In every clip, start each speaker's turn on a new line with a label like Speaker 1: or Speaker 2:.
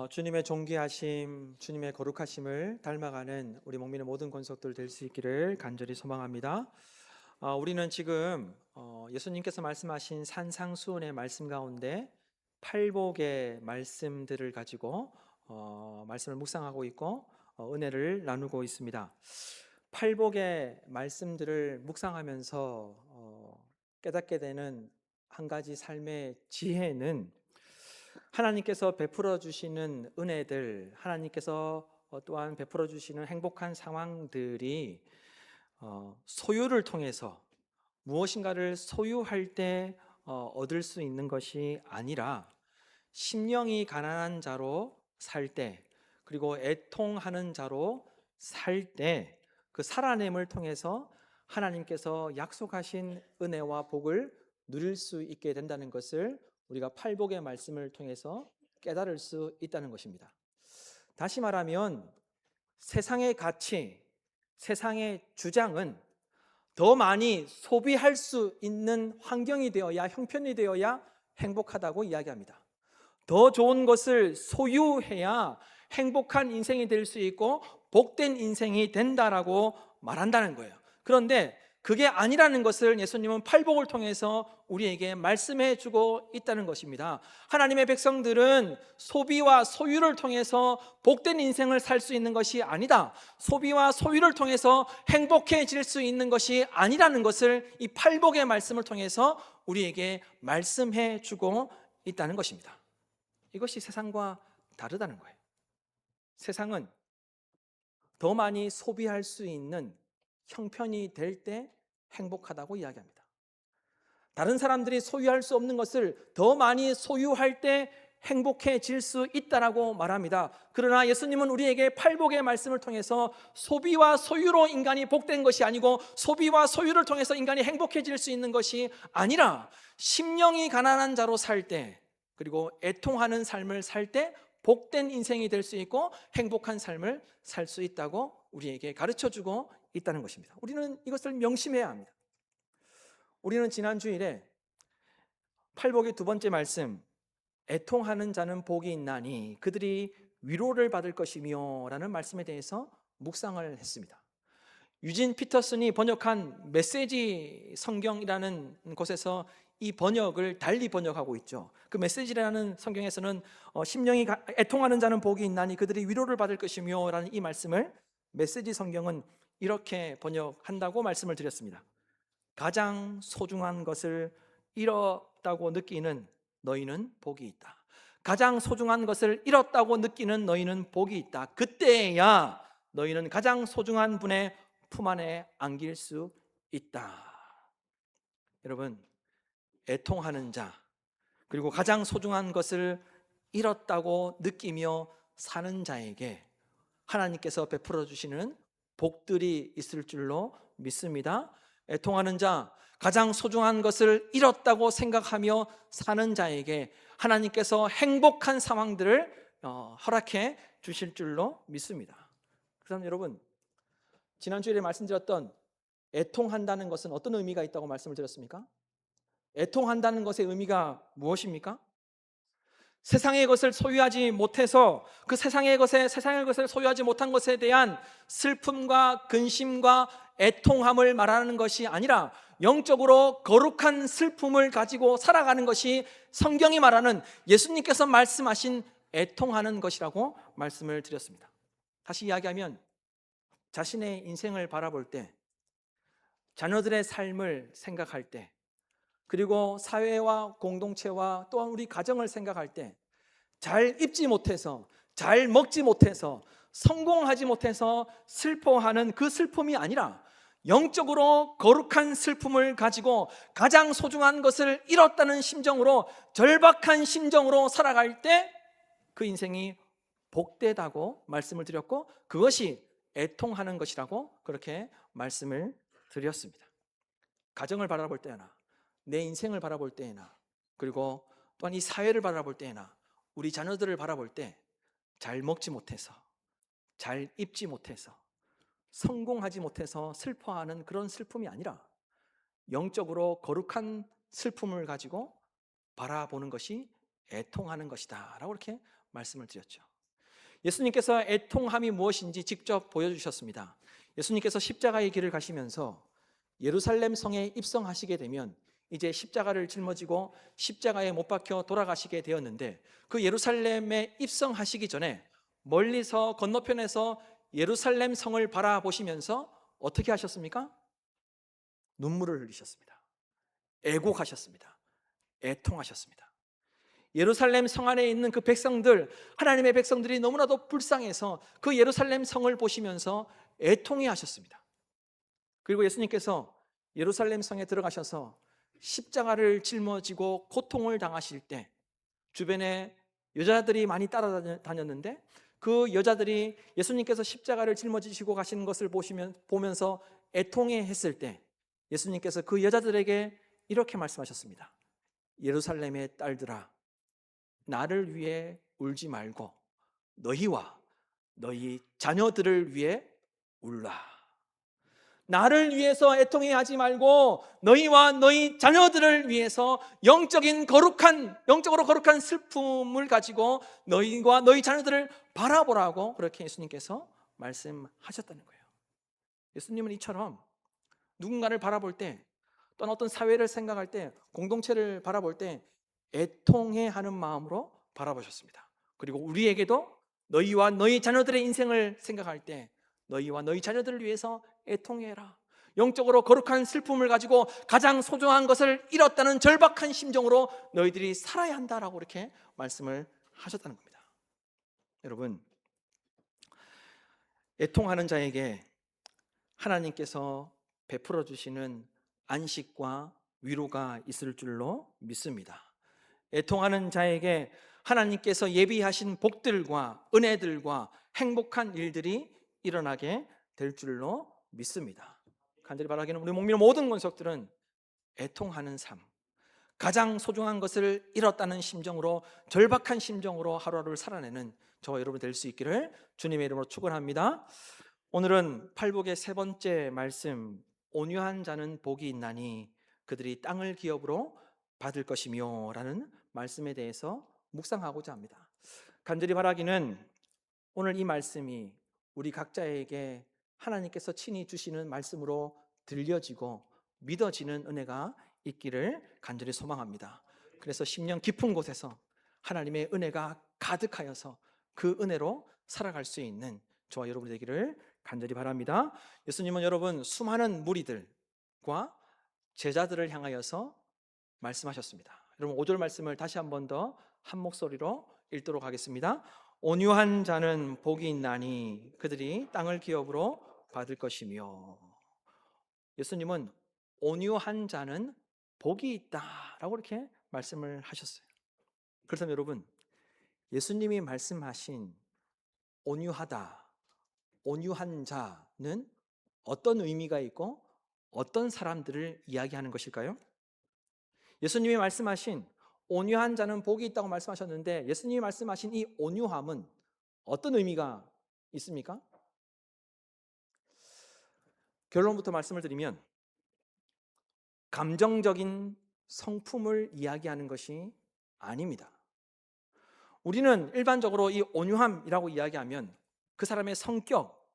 Speaker 1: 주님의 존귀하심, 주님의 거룩하심을 닮아가는 우리 목민의 모든 권속들 될 수 있기를 간절히 소망합니다. 우리는 지금 예수님께서 말씀하신 산상수훈의 말씀 가운데 팔복의 말씀들을 가지고 말씀을 묵상하고 있고 은혜를 나누고 있습니다. 팔복의 말씀들을 묵상하면서 깨닫게 되는 한 가지 삶의 지혜는 하나님께서 베풀어 주시는 은혜들, 하나님께서 또한 베풀어 주시는 행복한 상황들이 소유를 통해서 무엇인가를 소유할 때 얻을 수 있는 것이 아니라 심령이 가난한 자로 살 때, 그리고 애통하는 자로 살 때 그 살아냄을 통해서 하나님께서 약속하신 은혜와 복을 누릴 수 있게 된다는 것을 우리가 팔복의 말씀을 통해서 깨달을 수 있다는 것입니다. 다시 말하면 세상의 가치, 세상의 주장은 더 많이 소비할 수 있는 환경이 되어야, 형편이 되어야 행복하다고 이야기합니다. 더 좋은 것을 소유해야 행복한 인생이 될 수 있고 복된 인생이 된다라고 말한다는 거예요. 그런데 그게 아니라는 것을 예수님은 팔복을 통해서 우리에게 말씀해 주고 있다는 것입니다. 하나님의 백성들은 소비와 소유를 통해서 복된 인생을 살 수 있는 것이 아니다. 소비와 소유를 통해서 행복해질 수 있는 것이 아니라는 것을 이 팔복의 말씀을 통해서 우리에게 말씀해 주고 있다는 것입니다. 이것이 세상과 다르다는 거예요. 세상은 더 많이 소비할 수 있는 형편이 될 때 행복하다고 이야기합니다. 다른 사람들이 소유할 수 없는 것을 더 많이 소유할 때 행복해질 수 있다라고 말합니다. 그러나 예수님은 우리에게 팔복의 말씀을 통해서 소비와 소유로 인간이 복된 것이 아니고 소비와 소유를 통해서 인간이 행복해질 수 있는 것이 아니라 심령이 가난한 자로 살 때, 그리고 애통하는 삶을 살 때 복된 인생이 될 수 있고 행복한 삶을 살 수 있다고 우리에게 가르쳐주고 있다는 것입니다. 우리는 이것을 명심해야 합니다. 우리는 지난 주일에 팔복의 두 번째 말씀, 애통하는 자는 복이 있나니 그들이 위로를 받을 것이며 라는 말씀에 대해서 묵상을 했습니다. 유진 피터슨이 번역한 메시지 성경이라는 곳에서 이 번역을 달리 번역하고 있죠. 그 메시지라는 성경에서는 심령이 애통하는 자는 복이 있나니 그들이 위로를 받을 것이며 라는 이 말씀을 메시지 성경은 이렇게 번역한다고 말씀을 드렸습니다. 가장 소중한 것을 잃었다고 느끼는 너희는 복이 있다. 가장 소중한 것을 잃었다고 느끼는 너희는 복이 있다. 그때야 너희는 가장 소중한 분의 품 안에 안길 수 있다. 여러분, 애통하는 자, 그리고 가장 소중한 것을 잃었다고 느끼며 사는 자에게 하나님께서 베풀어 주시는 복들이 있을 줄로 믿습니다. 애통하는 자, 가장 소중한 것을 잃었다고 생각하며 사는 자에게 하나님께서 행복한 상황들을 허락해 주실 줄로 믿습니다. 그래서 여러분, 지난주에 말씀드렸던 애통한다는 것은 어떤 의미가 있다고 말씀을 드렸습니까? 애통한다는 것의 의미가 무엇입니까? 세상의 것을 소유하지 못해서 그 세상의 것을 소유하지 못한 것에 대한 슬픔과 근심과 애통함을 말하는 것이 아니라 영적으로 거룩한 슬픔을 가지고 살아가는 것이 성경이 말하는, 예수님께서 말씀하신 애통하는 것이라고 말씀을 드렸습니다. 다시 이야기하면 자신의 인생을 바라볼 때, 자녀들의 삶을 생각할 때, 그리고 사회와 공동체와 또한 우리 가정을 생각할 때 잘 입지 못해서, 잘 먹지 못해서, 성공하지 못해서 슬퍼하는 그 슬픔이 아니라 영적으로 거룩한 슬픔을 가지고 가장 소중한 것을 잃었다는 심정으로, 절박한 심정으로 살아갈 때 그 인생이 복되다고 말씀을 드렸고, 그것이 애통하는 것이라고 그렇게 말씀을 드렸습니다. 가정을 바라볼 때나 내 인생을 바라볼 때나, 그리고 또한 이 사회를 바라볼 때나, 우리 자녀들을 바라볼 때 잘 먹지 못해서, 잘 입지 못해서, 성공하지 못해서 슬퍼하는 그런 슬픔이 아니라 영적으로 거룩한 슬픔을 가지고 바라보는 것이 애통하는 것이다 라고 이렇게 말씀을 드렸죠. 예수님께서 애통함이 무엇인지 직접 보여주셨습니다. 예수님께서 십자가의 길을 가시면서 예루살렘 성에 입성하시게 되면 이제 십자가를 짊어지고 십자가에 못 박혀 돌아가시게 되었는데, 그 예루살렘에 입성하시기 전에 멀리서 건너편에서 예루살렘 성을 바라보시면서 어떻게 하셨습니까? 눈물을 흘리셨습니다. 애곡하셨습니다. 애통하셨습니다. 예루살렘 성 안에 있는 그 백성들, 하나님의 백성들이 너무나도 불쌍해서 그 예루살렘 성을 보시면서 애통해 하셨습니다. 그리고 예수님께서 예루살렘 성에 들어가셔서 십자가를 짊어지고 고통을 당하실 때 주변에 여자들이 많이 따라다녔는데, 그 여자들이 예수님께서 십자가를 짊어지시고 가시는 것을 보면서 애통해 했을 때 예수님께서 그 여자들에게 이렇게 말씀하셨습니다. 예루살렘의 딸들아, 나를 위해 울지 말고 너희와 너희 자녀들을 위해 울라. 나를 위해서 애통해 하지 말고 너희와 너희 자녀들을 위해서 영적으로 거룩한 슬픔을 가지고 너희와 너희 자녀들을 바라보라고 그렇게 예수님께서 말씀하셨다는 거예요. 예수님은 이처럼 누군가를 바라볼 때, 또는 어떤 사회를 생각할 때, 공동체를 바라볼 때 애통해 하는 마음으로 바라보셨습니다. 그리고 우리에게도 너희와 너희 자녀들의 인생을 생각할 때 너희와 너희 자녀들을 위해서 애통해라. 영적으로 거룩한 슬픔을 가지고 가장 소중한 것을 잃었다는 절박한 심정으로 너희들이 살아야 한다라고 이렇게 말씀을 하셨다는 겁니다. 여러분, 애통하는 자에게 하나님께서 베풀어 주시는 안식과 위로가 있을 줄로 믿습니다. 애통하는 자에게 하나님께서 예비하신 복들과 은혜들과 행복한 일들이 일어나게 될 줄로 믿습니다. 간절히 바라기는 우리 목민의 모든 권속들은 애통하는 삶, 가장 소중한 것을 잃었다는 심정으로, 절박한 심정으로 하루하루를 살아내는 저와 여러분 될 수 있기를 주님의 이름으로 축원합니다. 오늘은 팔복의 세 번째 말씀, 온유한 자는 복이 있나니 그들이 땅을 기업으로 받을 것이며 라는 말씀에 대해서 묵상하고자 합니다. 간절히 바라기는 오늘 이 말씀이 우리 각자에게 하나님께서 친히 주시는 말씀으로 들려지고 믿어지는 은혜가 있기를 간절히 소망합니다. 그래서 심령 깊은 곳에서 하나님의 은혜가 가득하여서 그 은혜로 살아갈 수 있는 저와 여러분이 되기를 간절히 바랍니다. 예수님은 여러분 수많은 무리들과 제자들을 향하여서 말씀하셨습니다. 여러분 5절 말씀을 다시 한 번 더 한 목소리로 읽도록 하겠습니다. 온유한 자는 복이 있나니 그들이 땅을 기업으로 받을 것이며. 예수님은 온유한 자는 복이 있다라고 이렇게 말씀을 하셨어요. 그렇다면 여러분, 예수님이 말씀하신 온유하다, 온유한 자는 어떤 의미가 있고 어떤 사람들을 이야기하는 것일까요? 예수님이 말씀하신 온유한 자는 복이 있다고 말씀하셨는데, 예수님이 말씀하신 이 온유함은 어떤 의미가 있습니까? 결론부터 말씀을 드리면 감정적인 성품을 이야기하는 것이 아닙니다. 우리는 일반적으로 이 온유함이라고 이야기하면 그 사람의 성격,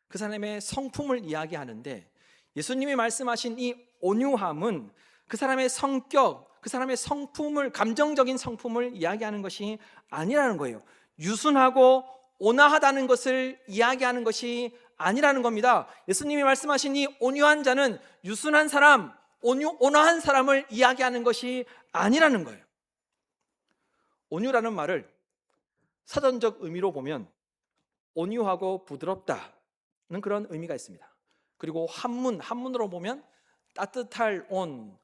Speaker 1: 그 사람의 성품을 이야기하는데, 예수님이 말씀하신 이 온유함은 그 사람의 성격, 그 사람의 성품을, 감정적인 성품을 이야기하는 것이 아니라는 거예요. 유순하고 온화하다는 것을 이야기하는 것이 아니라는 겁니다. 예수님이 말씀하신 이 온유한 자는 유순한 사람, 온화한 사람을 이야기하는 것이 아니라는 거예요. 온유라는 말을 사전적 의미로 보면 온유하고 부드럽다는 그런 의미가 있습니다. 그리고 한문으로 보면 따뜻할 온,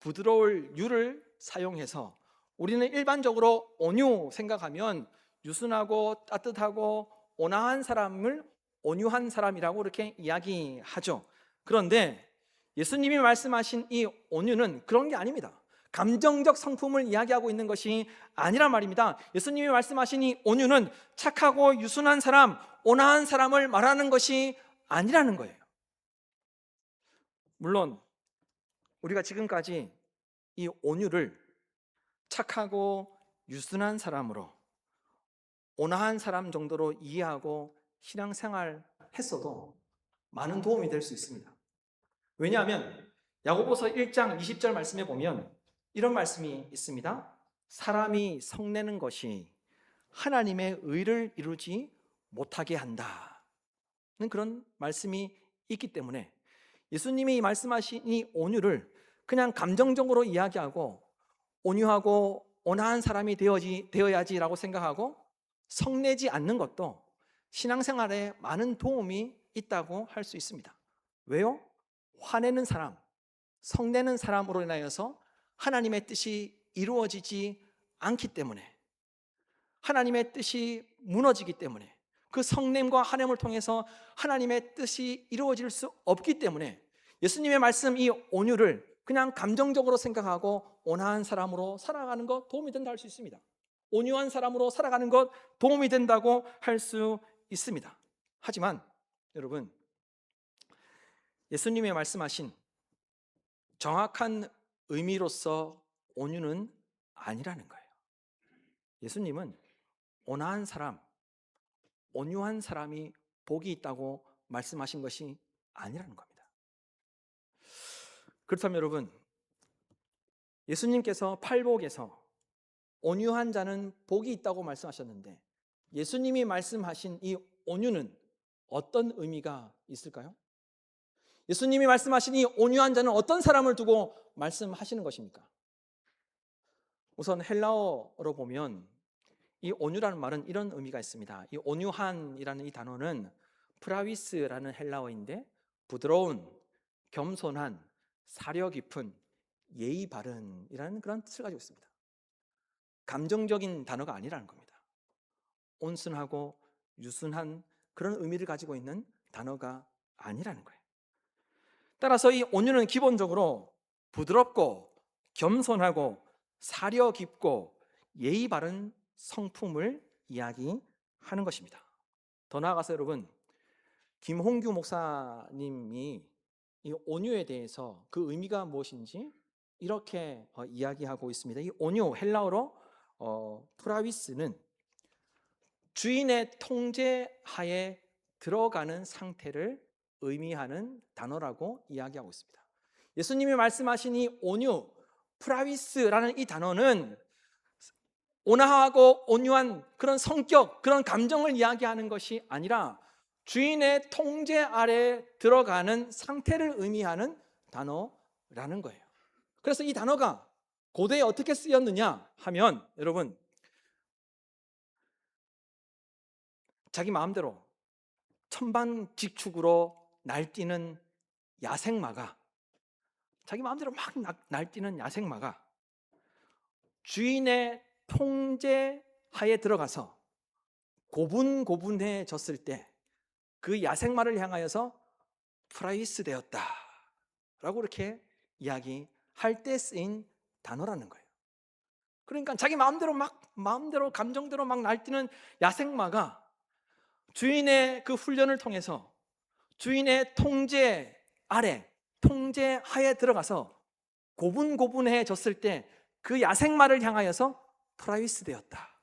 Speaker 1: 부드러울 유를 사용해서 우리는 일반적으로 온유 생각하면 유순하고 따뜻하고 온화한 사람을 온유한 사람이라고 이렇게 이야기하죠. 그런데 예수님이 말씀하신 이 온유는 그런 게 아닙니다. 감정적 성품을 이야기하고 있는 것이 아니란 말입니다. 예수님이 말씀하신 이 온유는 착하고 유순한 사람, 온화한 사람을 말하는 것이 아니라는 거예요. 물론 우리가 지금까지 이 온유를 착하고 유순한 사람으로, 온화한 사람 정도로 이해하고 신앙생활 했어도 많은 도움이 될 수 있습니다. 왜냐하면 야고보서 1장 20절 말씀에 보면 이런 말씀이 있습니다. 사람이 성내는 것이 하나님의 의를 이루지 못하게 한다는 그런 말씀이 있기 때문에 예수님이 말씀하신 이 온유를 그냥 감정적으로 이야기하고 온유하고 온화한 사람이 되어야지라고 생각하고 성내지 않는 것도 신앙생활에 많은 도움이 있다고 할 수 있습니다. 왜요? 화내는 사람, 성내는 사람으로 인하여서 하나님의 뜻이 이루어지지 않기 때문에, 하나님의 뜻이 무너지기 때문에, 그 성냄과 화냄을 통해서 하나님의 뜻이 이루어질 수 없기 때문에 예수님의 말씀 이 온유를 그냥 감정적으로 생각하고 온화한 사람으로 살아가는 것 도움이 된다 할 수 있습니다. 온유한 사람으로 살아가는 것 도움이 된다고 할 수 있습니다. 하지만 여러분, 예수님의 말씀하신 정확한 의미로서 온유는 아니라는 거예요. 예수님은 온화한 사람, 온유한 사람이 복이 있다고 말씀하신 것이 아니라는 겁니다. 그렇다면 여러분, 예수님께서 팔복에서 온유한 자는 복이 있다고 말씀하셨는데 예수님이 말씀하신 이 온유는 어떤 의미가 있을까요? 예수님이 말씀하신 이 온유한 자는 어떤 사람을 두고 말씀하시는 것입니까? 우선 헬라어로 보면 이 온유라는 말은 이런 의미가 있습니다. 이 온유한이라는 이 단어는 프라위스라는 헬라어인데 부드러운, 겸손한, 사려 깊은, 예의 바른이라는 그런 뜻을 가지고 있습니다. 감정적인 단어가 아니라는 겁니다. 온순하고 유순한 그런 의미를 가지고 있는 단어가 아니라는 거예요. 따라서 이 온유는 기본적으로 부드럽고 겸손하고 사려 깊고 예의 바른 성품을 이야기하는 것입니다. 더 나아가서 여러분, 김홍규 목사님이 이 온유에 대해서 그 의미가 무엇인지 이렇게 이야기하고 있습니다. 이 온유, 헬라어로 프라위스는 주인의 통제하에 들어가는 상태를 의미하는 단어라고 이야기하고 있습니다. 예수님이 말씀하신 이 온유, 프라위스라는 이 단어는 온화하고 온유한 그런 성격, 그런 감정을 이야기하는 것이 아니라 주인의 통제 아래 들어가는 상태를 의미하는 단어라는 거예요. 그래서 이 단어가 고대에 어떻게 쓰였느냐 하면 여러분, 자기 마음대로 천방지축으로 날뛰는 야생마가, 자기 마음대로 막 날뛰는 야생마가 주인의 통제하에 들어가서 고분고분해졌을 때 그 야생마를 향하여서 프라이스 되었다 라고 이렇게 이야기할 때 쓰인 단어라는 거예요. 그러니까 자기 마음대로 감정대로 막 날뛰는 야생마가 주인의 그 훈련을 통해서 주인의 통제 아래, 통제하에 들어가서 고분고분해졌을 때 그 야생마를 향하여서 프라이스 되었다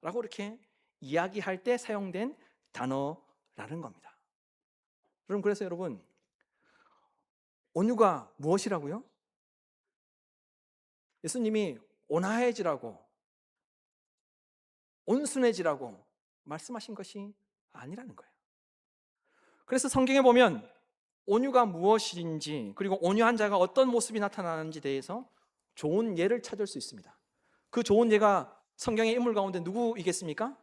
Speaker 1: 라고 이렇게 이야기할 때 사용된 단어라는 겁니다. 그래서 여러분, 온유가 무엇이라고요? 예수님이 온화해지라고, 온순해지라고 말씀하신 것이 아니라는 거예요. 그래서 성경에 보면 온유가 무엇인지, 그리고 온유한 자가 어떤 모습이 나타나는지 대해서 좋은 예를 찾을 수 있습니다. 그 좋은 예가 성경의 인물 가운데 누구이겠습니까?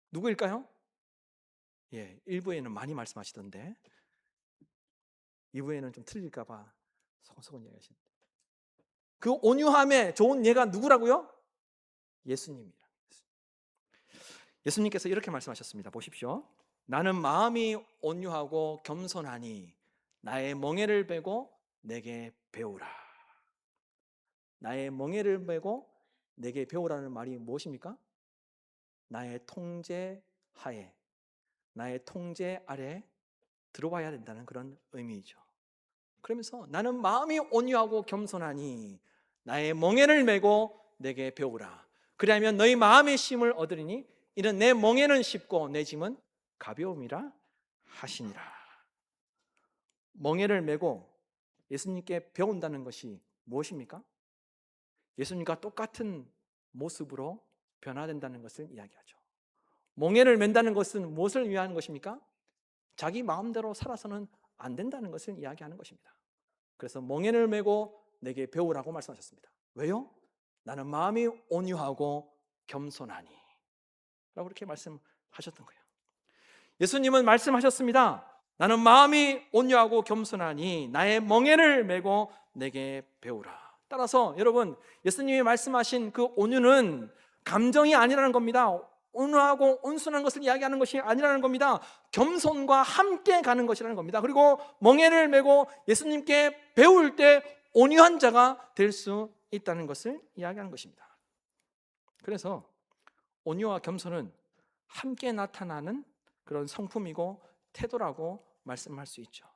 Speaker 1: 누구일까요? 1부에는 많이 말씀하시던데 2부에는 좀 틀릴까 봐 소곤소곤 이야기하시는데, 그 온유함의 좋은 예가 누구라고요? 예수님입니다. 예수님께서 이렇게 말씀하셨습니다. 보십시오. 나는 마음이 온유하고 겸손하니 나의 멍에를 베고 내게 배우라. 나의 멍에를 베고 내게 배우라는 말이 무엇입니까? 나의 통제하에, 나의 통제 아래 들어와야 된다는 그런 의미이죠. 그러면서 나는 마음이 온유하고 겸손하니 나의 멍에를 메고 내게 배우라. 그리하면 너희 마음의 쉼을 얻으리니 이는 내 멍에는 쉽고 내 짐은 가벼움이라 하시니라. 멍에를 메고 예수님께 배운다는 것이 무엇입니까? 예수님과 똑같은 모습으로 변화된다는 것을 이야기하죠. 멍에를 맨다는 것은 무엇을 위한 것입니까? 자기 마음대로 살아서는 안 된다는 것을 이야기하는 것입니다. 그래서 멍에를 메고 내게 배우라고 말씀하셨습니다. 왜요? 나는 마음이 온유하고 겸손하니 라고 그렇게 말씀하셨던 거예요. 예수님은 말씀하셨습니다. 나는 마음이 온유하고 겸손하니 나의 멍에를 메고 내게 배우라. 따라서 여러분, 예수님이 말씀하신 그 온유는 감정이 아니라는 겁니다. 온유하고 온순한 것을 이야기하는 것이 아니라는 겁니다. 겸손과 함께 가는 것이라는 겁니다. 그리고 멍에를 메고 예수님께 배울 때 온유한 자가 될 수 있다는 것을 이야기하는 것입니다. 그래서 온유와 겸손은 함께 나타나는 그런 성품이고 태도라고 말씀할 수 있죠.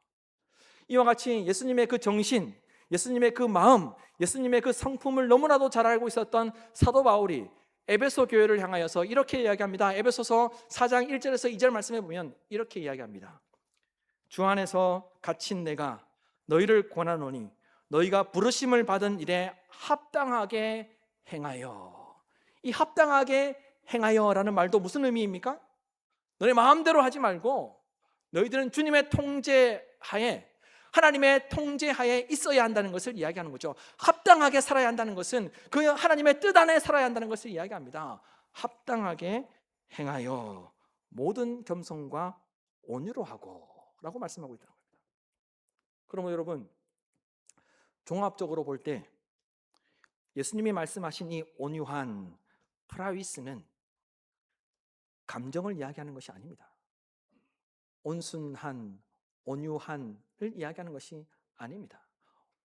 Speaker 1: 이와 같이 예수님의 그 정신, 예수님의 그 마음, 예수님의 그 성품을 너무나도 잘 알고 있었던 사도 바울이 에베소 교회를 향하여서 이렇게 이야기합니다. 에베소서 4장 1절에서 2절 말씀해 보면 이렇게 이야기합니다. 주 안에서 갇힌 내가 너희를 권하노니 너희가 부르심을 받은 일에 합당하게 행하여. 이 합당하게 행하여라는 말도 무슨 의미입니까? 너희 마음대로 하지 말고 너희들은 주님의 통제하에, 하나님의 통제하에 있어야 한다는 것을 이야기하는 거죠. 합당하게 살아야 한다는 것은 그 하나님의 뜻 안에 살아야 한다는 것을 이야기합니다. 합당하게 행하여 모든 겸손과 온유로 하고 라고 말씀하고 있다는 겁니다. 그러면 여러분, 종합적으로 볼 때 예수님이 말씀하신 이 온유한 프라위스는 감정을 이야기하는 것이 아닙니다. 온순한, 온유한을 이야기하는 것이 아닙니다.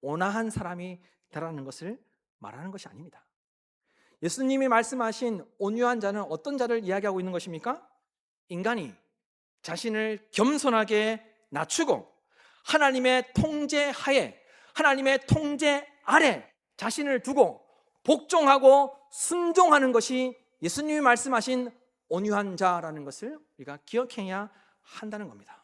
Speaker 1: 온화한 사람이 되라는 것을 말하는 것이 아닙니다. 예수님이 말씀하신 온유한 자는 어떤 자를 이야기하고 있는 것입니까? 인간이 자신을 겸손하게 낮추고 하나님의 통제하에, 하나님의 통제 아래 자신을 두고 복종하고 순종하는 것이 예수님이 말씀하신 온유한 자라는 것을 우리가 기억해야 한다는 겁니다.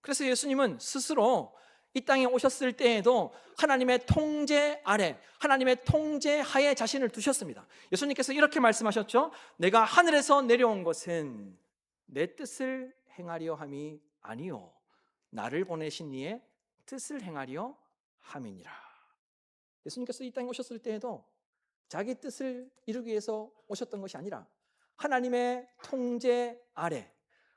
Speaker 1: 그래서 예수님은 스스로 이 땅에 오셨을 때에도 하나님의 통제 아래, 하나님의 통제하에 자신을 두셨습니다. 예수님께서 이렇게 말씀하셨죠. 내가 하늘에서 내려온 것은 내 뜻을 행하려 함이 아니요 나를 보내신 이의 뜻을 행하려 함이니라. 예수님께서 이 땅에 오셨을 때에도 자기 뜻을 이루기 위해서 오셨던 것이 아니라 하나님의 통제 아래,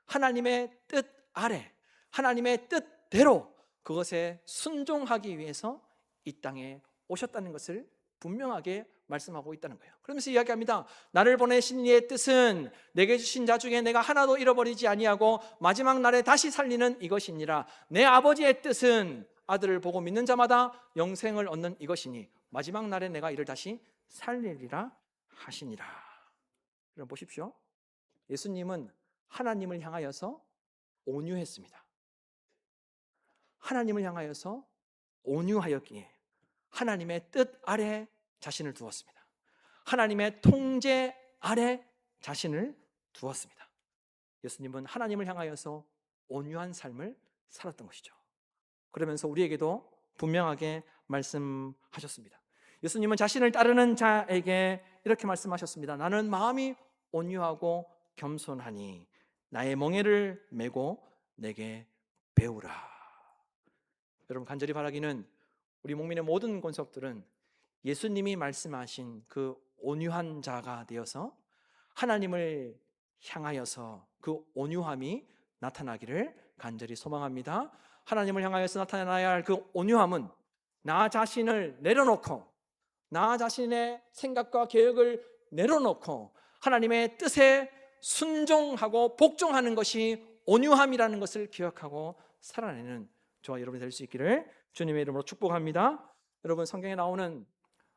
Speaker 1: 하나님의 뜻 아래, 하나님의 뜻대로 그것에 순종하기 위해서 이 땅에 오셨다는 것을 분명하게 말씀하고 있다는 거예요. 그러면서 이야기합니다. 나를 보내신 이의 뜻은 내게 주신 자 중에 내가 하나도 잃어버리지 아니하고 마지막 날에 다시 살리는 이것이니라. 내 아버지의 뜻은 아들을 보고 믿는 자마다 영생을 얻는 이것이니 마지막 날에 내가 이를 다시 살리리라 하시니라. 여러분 보십시오. 예수님은 하나님을 향하여서 온유했습니다. 하나님을 향하여서 온유하였기에 하나님의 뜻 아래 자신을 두었습니다. 하나님의 통제 아래 자신을 두었습니다. 예수님은 하나님을 향하여서 온유한 삶을 살았던 것이죠. 그러면서 우리에게도 분명하게 말씀하셨습니다. 예수님은 자신을 따르는 자에게 이렇게 말씀하셨습니다. 나는 마음이 온유하고 겸손하니 나의 멍에를 메고 내게 배우라. 여러분 간절히 바라기는 우리 목민의 모든 권속들은 예수님이 말씀하신 그 온유한 자가 되어서 하나님을 향하여서 그 온유함이 나타나기를 간절히 소망합니다. 하나님을 향하여서 나타나야 할 그 온유함은 나 자신을 내려놓고 나 자신의 생각과 계획을 내려놓고 하나님의 뜻에 순종하고 복종하는 것이 온유함이라는 것을 기억하고 살아내는 저와 여러분이 될 수 있기를 주님의 이름으로 축복합니다. 여러분 성경에 나오는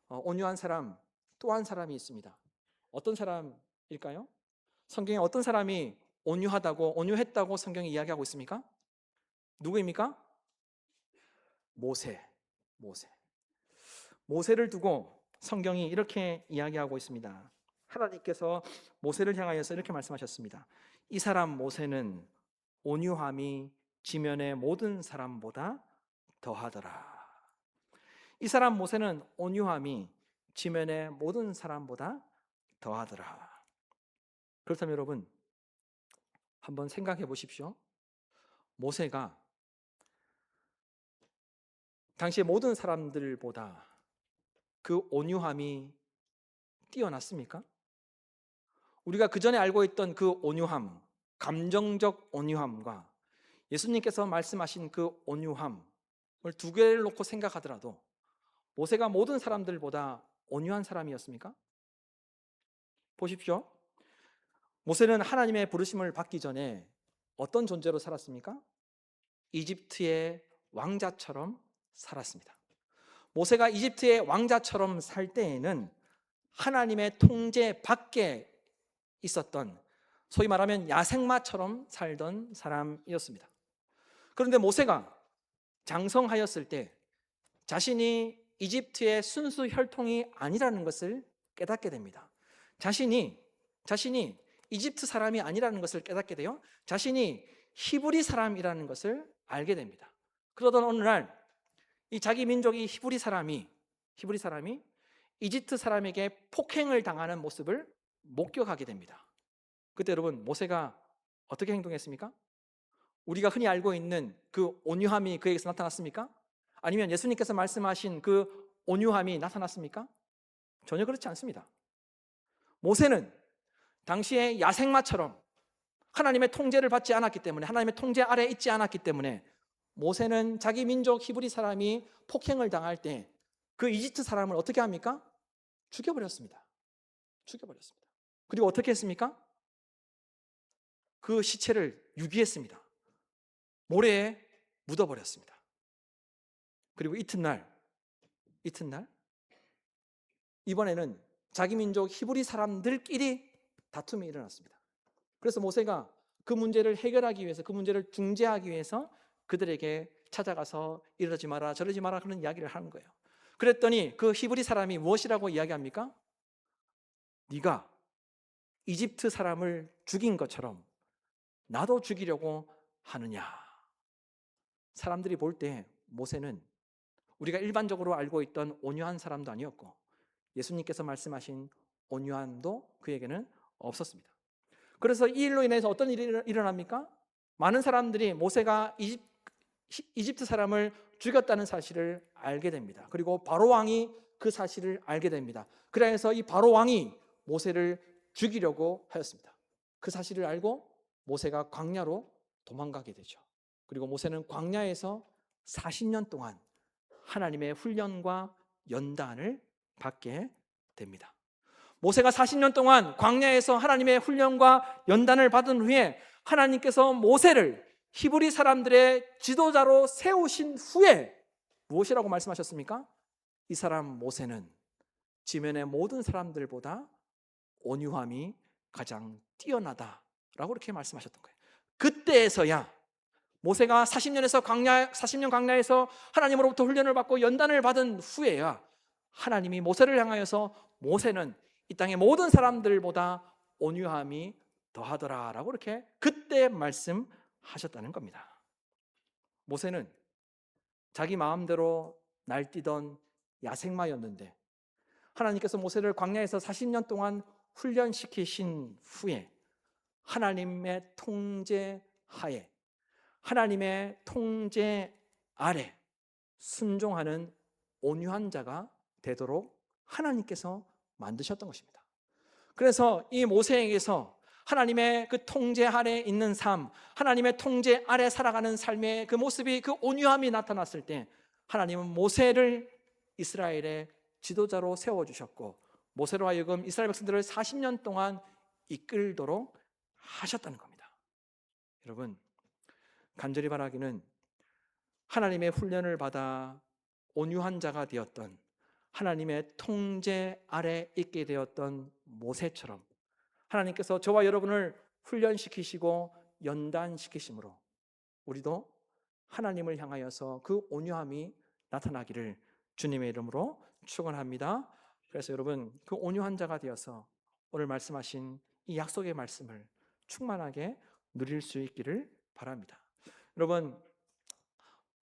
Speaker 1: 온유한 사람 또 한 사람이 있습니다. 어떤 사람일까요? 성경에 어떤 사람이 온유했다고 성경이 이야기하고 있습니까? 누구입니까? 모세를 두고 성경이 이렇게 이야기하고 있습니다. 하나님께서 모세를 향하여서 이렇게 말씀하셨습니다. 이 사람 모세는 온유함이 지면의 모든 사람보다 더하더라. 이 사람 모세는 온유함이 지면의 모든 사람보다 더하더라. 그렇다면 여러분, 한번 생각해 보십시오. 모세가 당시의 모든 사람들보다 그 온유함이 뛰어났습니까? 우리가 그 전에 알고 있던 그 온유함, 감정적 온유함과 예수님께서 말씀하신 그 온유함을 두 개를 놓고 생각하더라도 모세가 모든 사람들보다 온유한 사람이었습니까? 보십시오. 모세는 하나님의 부르심을 받기 전에 어떤 존재로 살았습니까? 이집트의 왕자처럼 살았습니다. 모세가 이집트의 왕자처럼 살 때에는 하나님의 통제 밖에 있었던, 소위 말하면 야생마처럼 살던 사람이었습니다. 그런데 모세가 장성하였을 때 자신이 이집트의 순수 혈통이 아니라는 것을 깨닫게 됩니다. 자신이 이집트 사람이 아니라는 것을 깨닫게 돼요. 자신이 히브리 사람이라는 것을 알게 됩니다. 그러던 어느 날 이 자기 민족이 히브리 사람이 이집트 사람에게 폭행을 당하는 모습을 목격하게 됩니다. 그때 여러분, 모세가 어떻게 행동했습니까? 우리가 흔히 알고 있는 그 온유함이 그에게서 나타났습니까? 아니면 예수님께서 말씀하신 그 온유함이 나타났습니까? 전혀 그렇지 않습니다. 모세는 당시에 야생마처럼 하나님의 통제를 받지 않았기 때문에, 하나님의 통제 아래에 있지 않았기 때문에 모세는 자기 민족 히브리 사람이 폭행을 당할 때 그 이집트 사람을 어떻게 합니까? 죽여버렸습니다. 그리고 어떻게 했습니까? 그 시체를 유기했습니다. 모래에 묻어버렸습니다. 그리고 이튿날 이번에는 자기 민족 히브리 사람들끼리 다툼이 일어났습니다. 그래서 모세가 그 문제를 해결하기 위해서, 그 문제를 중재하기 위해서 그들에게 찾아가서 이러지 마라 저러지 마라 그런 이야기를 하는 거예요. 그랬더니 그 히브리 사람이 무엇이라고 이야기합니까? 네가 이집트 사람을 죽인 것처럼 나도 죽이려고 하느냐. 사람들이 볼 때 모세는 우리가 일반적으로 알고 있던 온유한 사람도 아니었고 예수님께서 말씀하신 온유함도 그에게는 없었습니다. 그래서 이 일로 인해서 어떤 일이 일어납니까? 많은 사람들이 모세가 이집트 사람을 죽였다는 사실을 알게 됩니다. 그리고 바로 왕이 그 사실을 알게 됩니다. 그래서 이 바로 왕이 모세를 죽이려고 하였습니다. 그 사실을 알고 모세가 광야로 도망가게 되죠. 그리고 모세는 광야에서 40년 동안 하나님의 훈련과 연단을 받게 됩니다. 모세가 40년 동안 광야에서 하나님의 훈련과 연단을 받은 후에 하나님께서 모세를 히브리 사람들의 지도자로 세우신 후에 무엇이라고 말씀하셨습니까? 이 사람 모세는 지면의 모든 사람들보다 온유함이 가장 뛰어나다라고 이렇게 말씀하셨던 거예요. 그때에서야 모세가 40년 광야에서 하나님으로부터 훈련을 받고 연단을 받은 후에야 하나님이 모세를 향하여서 모세는 이 땅의 모든 사람들보다 온유함이 더하더라라고 이렇게 그때 말씀하셨다는 겁니다. 모세는 자기 마음대로 날뛰던 야생마였는데 하나님께서 모세를 광야에서 40년 동안 훈련시키신 후에 하나님의 통제 하에, 하나님의 통제 아래 순종하는 온유한 자가 되도록 하나님께서 만드셨던 것입니다. 그래서 이 모세에게서 하나님의 그 통제 아래 있는 삶, 하나님의 통제 아래 살아가는 삶의 그 모습이, 그 온유함이 나타났을 때 하나님은 모세를 이스라엘의 지도자로 세워주셨고 모세로 하여금 이스라엘 백성들을 40년 동안 이끌도록 하셨다는 겁니다. 여러분, 간절히 바라기는 하나님의 훈련을 받아 온유한 자가 되었던, 하나님의 통제 아래 있게 되었던 모세처럼 하나님께서 저와 여러분을 훈련시키시고 연단시키심으로 우리도 하나님을 향하여서 그 온유함이 나타나기를 주님의 이름으로 축원합니다. 그래서 여러분, 그 온유한 자가 되어서 오늘 말씀하신 이 약속의 말씀을 충만하게 누릴 수 있기를 바랍니다. 여러분,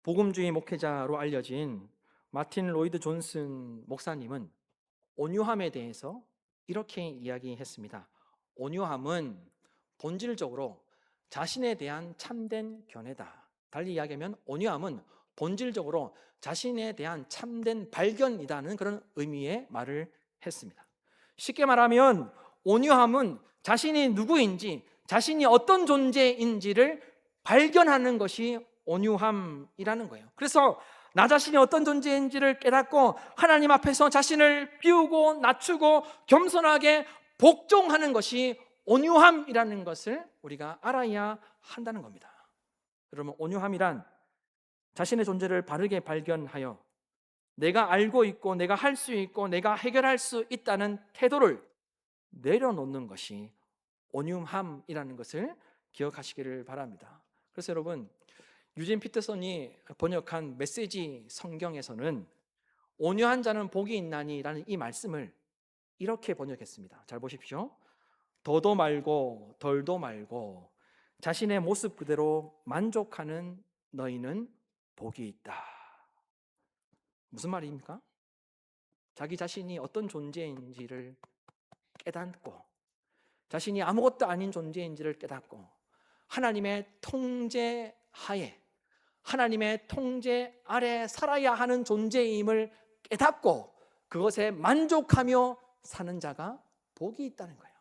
Speaker 1: 복음주의 목회자로 알려진 마틴 로이드 존슨 목사님은 온유함에 대해서 이렇게 이야기했습니다. 온유함은 본질적으로 자신에 대한 참된 견해다. 달리 이야기하면 온유함은 본질적으로 자신에 대한 참된 발견이라는 그런 의미의 말을 했습니다. 쉽게 말하면 온유함은 자신이 누구인지, 자신이 어떤 존재인지를 발견하는 것이 온유함이라는 거예요. 그래서 나 자신이 어떤 존재인지를 깨닫고 하나님 앞에서 자신을 비우고 낮추고 겸손하게 복종하는 것이 온유함이라는 것을 우리가 알아야 한다는 겁니다. 여러분, 온유함이란 자신의 존재를 바르게 발견하여 내가 알고 있고 내가 할 수 있고 내가 해결할 수 있다는 태도를 내려놓는 것이 온유함이라는 것을 기억하시기를 바랍니다. 그래서 여러분, 유진 피터슨이 번역한 메시지 성경에서는 온유한 자는 복이 있나니라는 이 말씀을 이렇게 번역했습니다. 잘 보십시오. 더도 말고 덜도 말고 자신의 모습 그대로 만족하는 너희는 복이 있다. 무슨 말입니까? 자기 자신이 어떤 존재인지를 깨닫고 자신이 아무것도 아닌 존재인지를 깨닫고 하나님의 통제 하에 하나님의 통제 아래 살아야 하는 존재임을 깨닫고 그것에 만족하며 사는 자가 복이 있다는 거예요.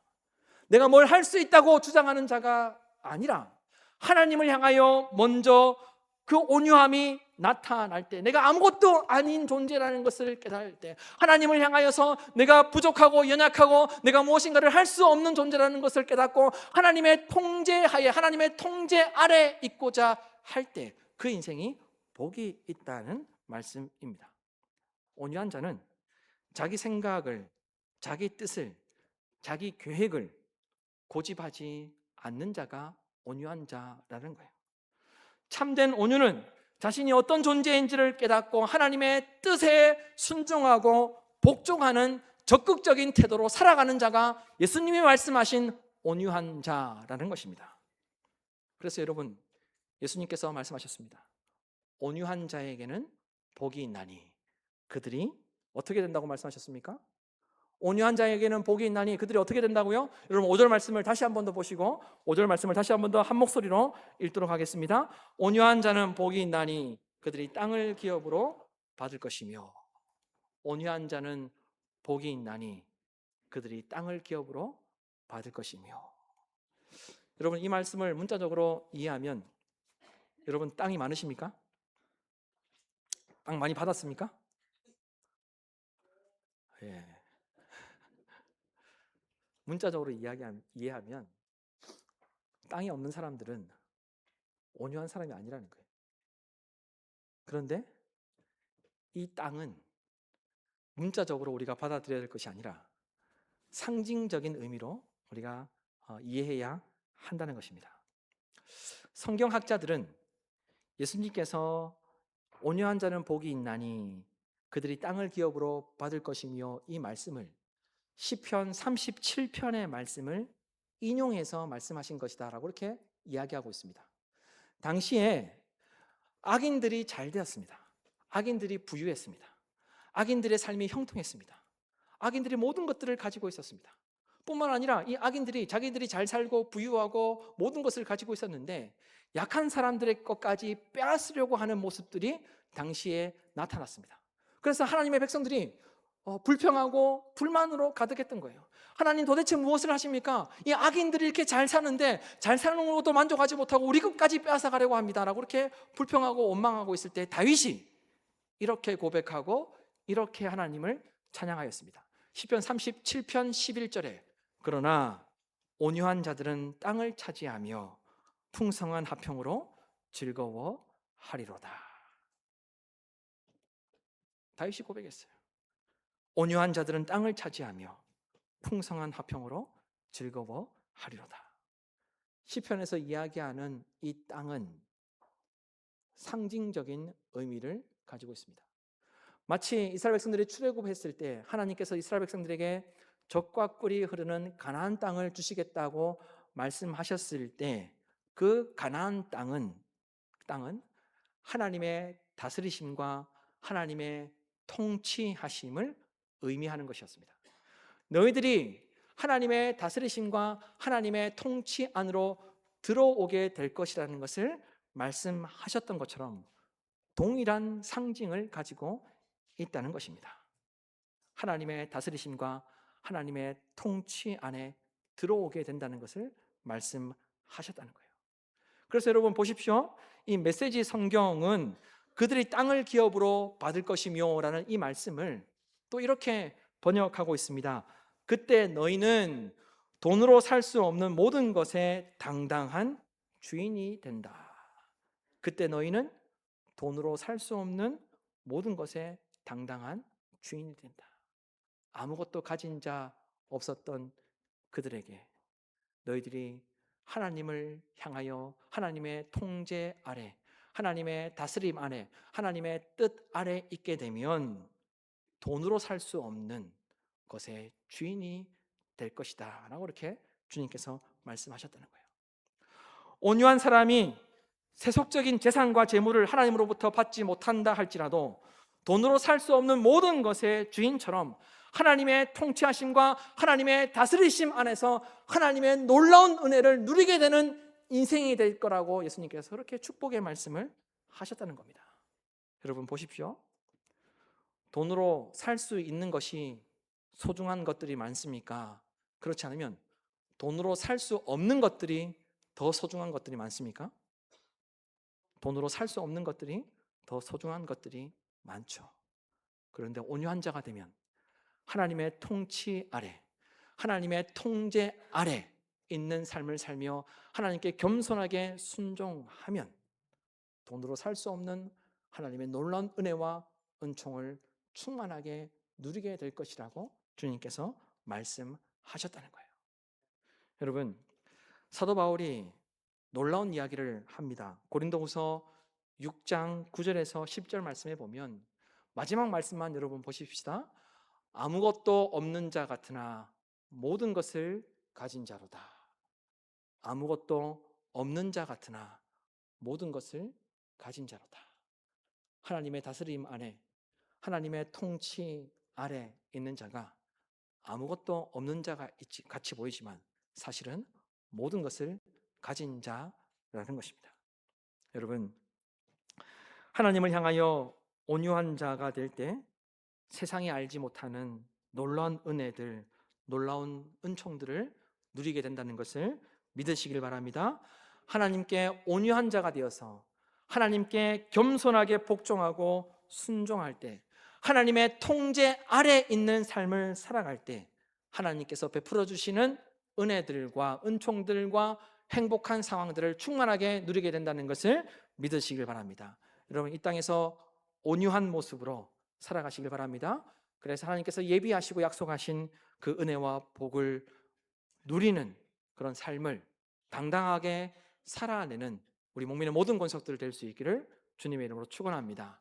Speaker 1: 내가 뭘 할 수 있다고 주장하는 자가 아니라 하나님을 향하여 먼저 그 온유함이 나타날 때, 내가 아무것도 아닌 존재라는 것을 깨달을 때, 하나님을 향하여서 내가 부족하고 연약하고 내가 무엇인가를 할 수 없는 존재라는 것을 깨닫고 하나님의 통제하에 하나님의 통제 아래 있고자 할 때 그 인생이 복이 있다는 말씀입니다. 온유한 자는 자기 생각을, 자기 뜻을, 자기 계획을 고집하지 않는 자가 온유한 자라는 거예요. 참된 온유는 자신이 어떤 존재인지를 깨닫고 하나님의 뜻에 순종하고 복종하는 적극적인 태도로 살아가는 자가 예수님이 말씀하신 온유한 자라는 것입니다. 그래서 여러분, 예수님께서 말씀하셨습니다. 온유한 자에게는 복이 있나니 그들이 어떻게 된다고 말씀하셨습니까? 온유한 자에게는 복이 있나니 그들이 어떻게 된다고요? 여러분 5절 말씀을 다시 한 번 더 보시고 5절 말씀을 다시 한 번 더 한 목소리로 읽도록 하겠습니다. 온유한 자는 복이 있나니 그들이 땅을 기업으로 받을 것이며 온유한 자는 복이 있나니 그들이 땅을 기업으로 받을 것이며. 여러분, 이 말씀을 문자적으로 이해하면 여러분 땅이 많으십니까? 땅 많이 받았습니까? 예. 문자적으로 이해하면 땅이 없는 사람들은 온유한 사람이 아니라는 거예요. 그런데 이 땅은 문자적으로 우리가 받아들여야 될 것이 아니라 상징적인 의미로 우리가 이해해야 한다는 것입니다. 성경학자들은 예수님께서 온유한 자는 복이 있나니 그들이 땅을 기업으로 받을 것이며 이 말씀을 시편 37편의 말씀을 인용해서 말씀하신 것이다 라고 이렇게 이야기하고 있습니다. 당시에 악인들이 잘 되었습니다. 악인들이 부유했습니다. 악인들의 삶이 형통했습니다. 악인들이 모든 것들을 가지고 있었습니다. 뿐만 아니라 이 악인들이 자기들이 잘 살고 부유하고 모든 것을 가지고 있었는데 약한 사람들의 것까지 빼앗으려고 하는 모습들이 당시에 나타났습니다. 그래서 하나님의 백성들이 불평하고 불만으로 가득했던 거예요. 하나님 도대체 무엇을 하십니까? 이 악인들이 이렇게 잘 사는데 잘 사는 것도 만족하지 못하고 우리 것까지 빼앗아 가려고 합니다 라고 이렇게 불평하고 원망하고 있을 때 다윗이 이렇게 고백하고 이렇게 하나님을 찬양하였습니다. 시편 37편 11절에 그러나 온유한 자들은 땅을 차지하며 풍성한 화평으로 즐거워하리로다. 다윗이 고백했어요. 온유한 자들은 땅을 차지하며 풍성한 화평으로 즐거워하리로다. 시편에서 이야기하는 이 땅은 상징적인 의미를 가지고 있습니다. 마치 이스라엘 백성들이 출애굽했을 때 하나님께서 이스라엘 백성들에게 젖과 꿀이 흐르는 가나안 땅을 주시겠다고 말씀하셨을 때 그 가나안 땅은 하나님의 다스리심과 하나님의 통치하심을 의미하는 것이었습니다. 너희들이 하나님의 다스리심과 하나님의 통치 안으로 들어오게 될 것이라는 것을 말씀하셨던 것처럼 동일한 상징을 가지고 있다는 것입니다. 하나님의 다스리심과 하나님의 통치 안에 들어오게 된다는 것을 말씀하셨다는 거예요. 그래서 여러분 보십시오. 이 메시지 성경은 그들이 땅을 기업으로 받을 것이며 라는 이 말씀을 또 이렇게 번역하고 있습니다. 그때 너희는 돈으로 살 수 없는 모든 것에 당당한 주인이 된다. 그때 너희는 돈으로 살 수 없는 모든 것에 당당한 주인이 된다. 아무것도 가진 자 없었던 그들에게 너희들이 하나님을 향하여 하나님의 통제 아래, 하나님의 다스림 아래, 하나님의 뜻 아래 있게 되면 돈으로 살 수 없는 것의 주인이 될 것이다 라고 이렇게 주님께서 말씀하셨다는 거예요. 온유한 사람이 세속적인 재산과 재물을 하나님으로부터 받지 못한다 할지라도 돈으로 살 수 없는 모든 것의 주인처럼 하나님의 통치하심과 하나님의 다스리심 안에서 하나님의 놀라운 은혜를 누리게 되는 인생이 될 거라고 예수님께서 그렇게 축복의 말씀을 하셨다는 겁니다. 여러분 보십시오. 돈으로 살 수 있는 것이 소중한 것들이 많습니까? 그렇지 않으면 돈으로 살 수 없는 것들이 더 소중한 것들이 많습니까? 돈으로 살 수 없는 것들이 더 소중한 것들이 많죠. 그런데 온유한 자가 되면 하나님의 통치 아래, 하나님의 통제 아래 있는 삶을 살며 하나님께 겸손하게 순종하면 돈으로 살 수 없는 하나님의 놀라운 은혜와 은총을 충만하게 누리게 될 것이라고 주님께서 말씀하셨다는 거예요. 여러분, 사도 바울이 놀라운 이야기를 합니다. 고린도후서 6장 9절에서 10절 말씀에 보면 마지막 말씀만 여러분 보십시다. 아무것도 없는 자 같으나 모든 것을 가진 자로다. 아무것도 없는 자 같으나 모든 것을 가진 자로다. 하나님의 다스림 안에, 하나님의 통치 아래 있는 자가 아무것도 없는 자가 같이 보이지만 사실은 모든 것을 가진 자라는 것입니다. 여러분, 하나님을 향하여 온유한 자가 될 때 세상이 알지 못하는 놀라운 은혜들, 놀라운 은총들을 누리게 된다는 것을 믿으시길 바랍니다. 하나님께 온유한 자가 되어서 하나님께 겸손하게 복종하고 순종할 때, 하나님의 통제 아래 있는 삶을 살아갈 때 하나님께서 베풀어 주시는 은혜들과 은총들과 행복한 상황들을 충만하게 누리게 된다는 것을 믿으시길 바랍니다. 여러분, 이 땅에서 온유한 모습으로 살아가시길 바랍니다. 그래서 하나님께서 예비하시고 약속하신 그 은혜와 복을 누리는 그런 삶을 당당하게 살아내는 우리 목민의 모든 권속들 될 수 있기를 주님의 이름으로 축원합니다.